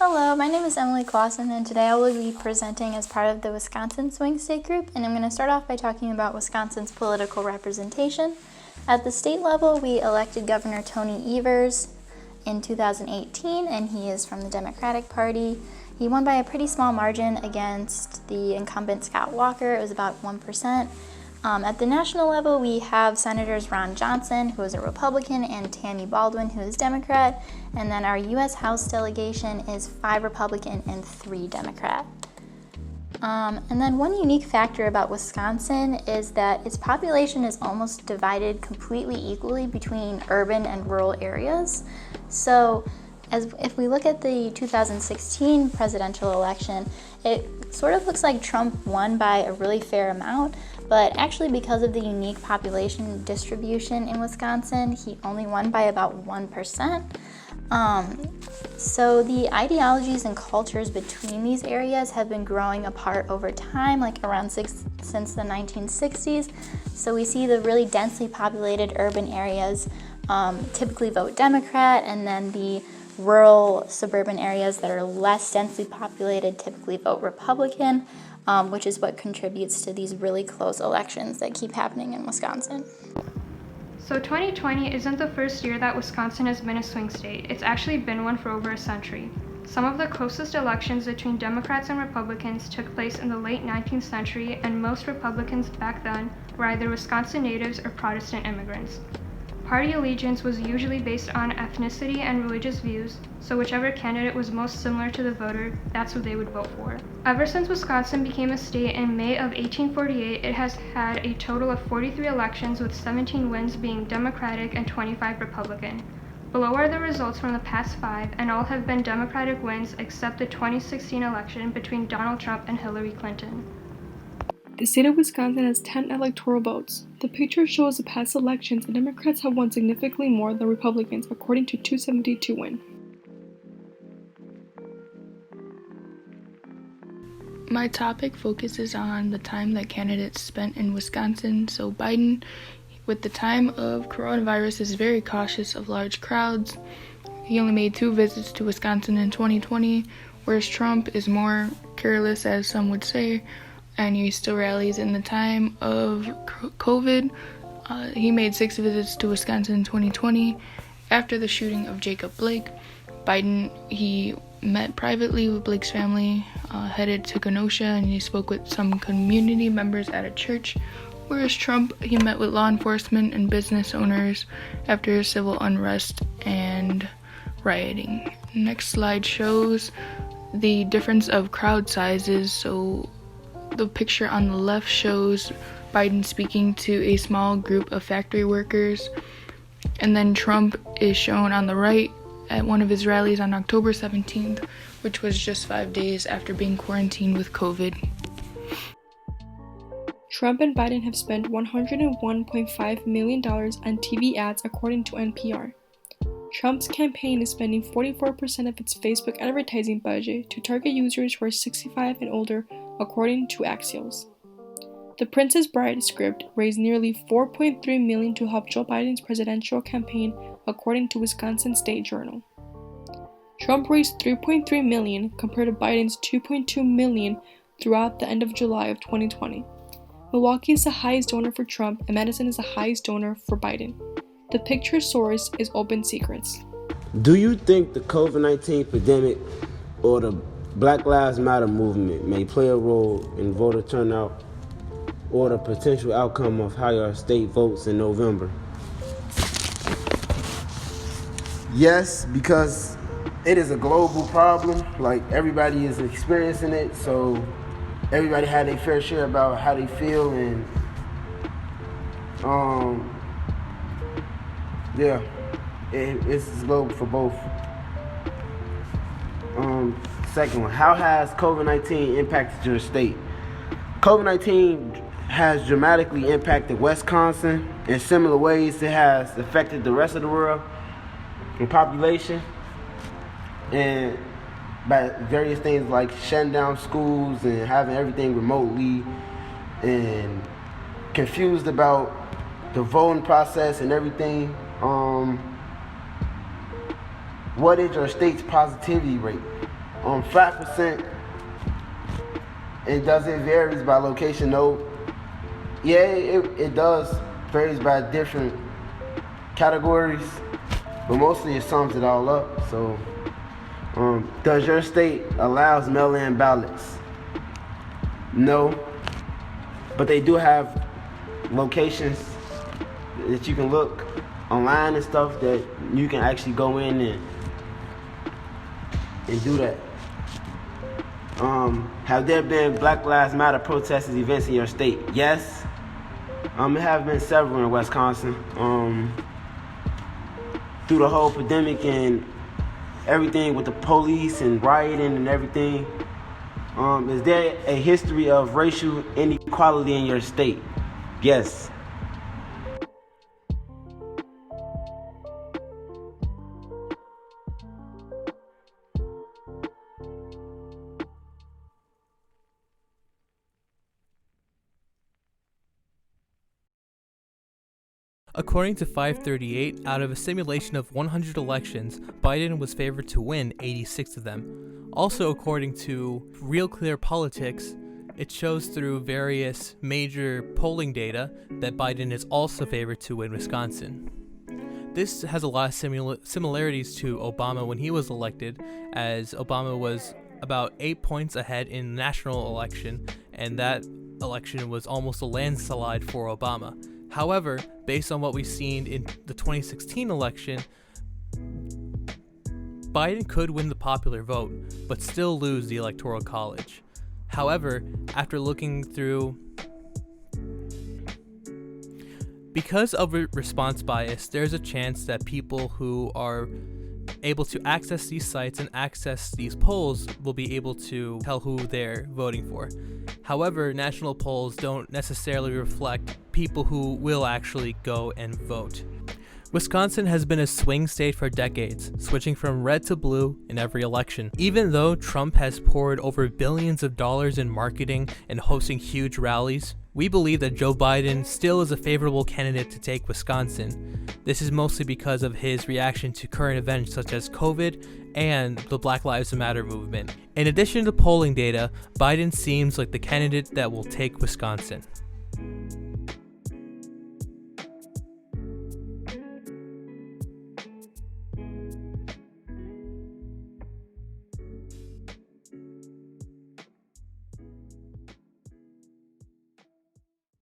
Hello, my name is Emily Clausen, and today I will be presenting as part of the Wisconsin Swing State Group, and I'm going to start off by talking about Wisconsin's political representation. At the state level, we elected Governor Tony Evers in 2018, and he is from the Democratic Party. He won by a pretty small margin against the incumbent Scott Walker. It was about 1%. At the national level, we have Senators Ron Johnson, who is a Republican, and Tammy Baldwin, who is Democrat. And then our U.S. House delegation is 5 Republican and 3 Democrat. And then one unique factor about Wisconsin is that its population is almost divided completely equally between urban and rural areas. So if we look at the 2016 presidential election, it sort of looks like Trump won by a really fair amount, but actually because of the unique population distribution in Wisconsin, he only won by about 1%. So the ideologies and cultures between these areas have been growing apart over time, like since the 1960s. So we see the really densely populated urban areas typically vote Democrat, and then the rural suburban areas that are less densely populated typically vote Republican, which is what contributes to these really close elections that keep happening in Wisconsin. So 2020 isn't the first year that Wisconsin has been a swing state. It's actually been one for over a century. Some of the closest elections between Democrats and Republicans took place in the late 19th century, and most Republicans back then were either Wisconsin natives or Protestant immigrants. Party allegiance was usually based on ethnicity and religious views, so whichever candidate was most similar to the voter, that's who they would vote for. Ever since Wisconsin became a state in May of 1848, it has had a total of 43 elections, with 17 wins being Democratic and 25 Republican. Below are the results from the past 5, and all have been Democratic wins except the 2016 election between Donald Trump and Hillary Clinton. The state of Wisconsin has 10 electoral votes. The picture shows the past elections, and Democrats have won significantly more than Republicans, according to 272 win. My topic focuses on the time that candidates spent in Wisconsin. So Biden, with the time of coronavirus, is very cautious of large crowds. He only made 2 visits to Wisconsin in 2020, whereas Trump is more careless, as some would say, and he still rallies in the time of COVID. He made 6 visits to Wisconsin in 2020. After the shooting of Jacob Blake, Biden, he met privately with Blake's family, headed to Kenosha, and he spoke with some community members at a church, whereas Trump, he met with law enforcement and business owners after civil unrest and rioting. Next slide shows the difference of crowd sizes. So the picture on the left shows Biden speaking to a small group of factory workers, and then Trump is shown on the right at one of his rallies on October 17th, which was just 5 days after being quarantined with COVID. Trump and Biden have spent $101.5 million on TV ads, according to NPR. Trump's campaign is spending 44% of its Facebook advertising budget to target users who are 65 and older, according to Axios. The Princess Bride script raised nearly $4.3 million to help Joe Biden's presidential campaign, according to Wisconsin State Journal. Trump raised $3.3 million compared to Biden's $2.2 million throughout the end of July of 2020. Milwaukee is the highest donor for Trump, and Madison is the highest donor for Biden. The picture source is Open Secrets. Do you think the COVID-19 pandemic or the Black Lives Matter movement may play a role in voter turnout or the potential outcome of how your state votes in November? Yes, because it is a global problem. Like, everybody is experiencing it, so everybody had their fair share about how they feel, and it's global for both. Second one, how has COVID-19 impacted your state? COVID-19 has dramatically impacted Wisconsin in similar ways it has affected the rest of the world and population, and by various things like shutting down schools and having everything remotely, and confused about the voting process and everything. What is your state's positivity rate? Flat percent, it varies by location. No, yeah, it does varies by different categories, but mostly it sums it all up. So, does your state allows mail-in ballots? No, but they do have locations that you can look online and stuff that you can actually go in and do that. Have there been Black Lives Matter protests events in your state? Yes. There have been several in Wisconsin. Through the whole pandemic and everything with the police and rioting and everything. Is there a history of racial inequality in your state? Yes. According to 538, out of a simulation of 100 elections, Biden was favored to win 86 of them. Also, according to Real Clear Politics, it shows through various major polling data that Biden is also favored to win Wisconsin. This has a lot of similarities to Obama when he was elected, as Obama was about 8 points ahead in the national election, and that election was almost a landslide for Obama. However, based on what we've seen in the 2016 election, Biden could win the popular vote, but still lose the Electoral College. However, after looking through, because of response bias, there's a chance that people who are able to access these sites and access these polls will be able to tell who they're voting for. However, national polls don't necessarily reflect people who will actually go and vote. Wisconsin has been a swing state for decades, switching from red to blue in every election. Even though Trump has poured over billions of dollars in marketing and hosting huge rallies, we believe that Joe Biden still is a favorable candidate to take Wisconsin. This is mostly because of his reaction to current events such as COVID and the Black Lives Matter movement. In addition to polling data, Biden seems like the candidate that will take Wisconsin.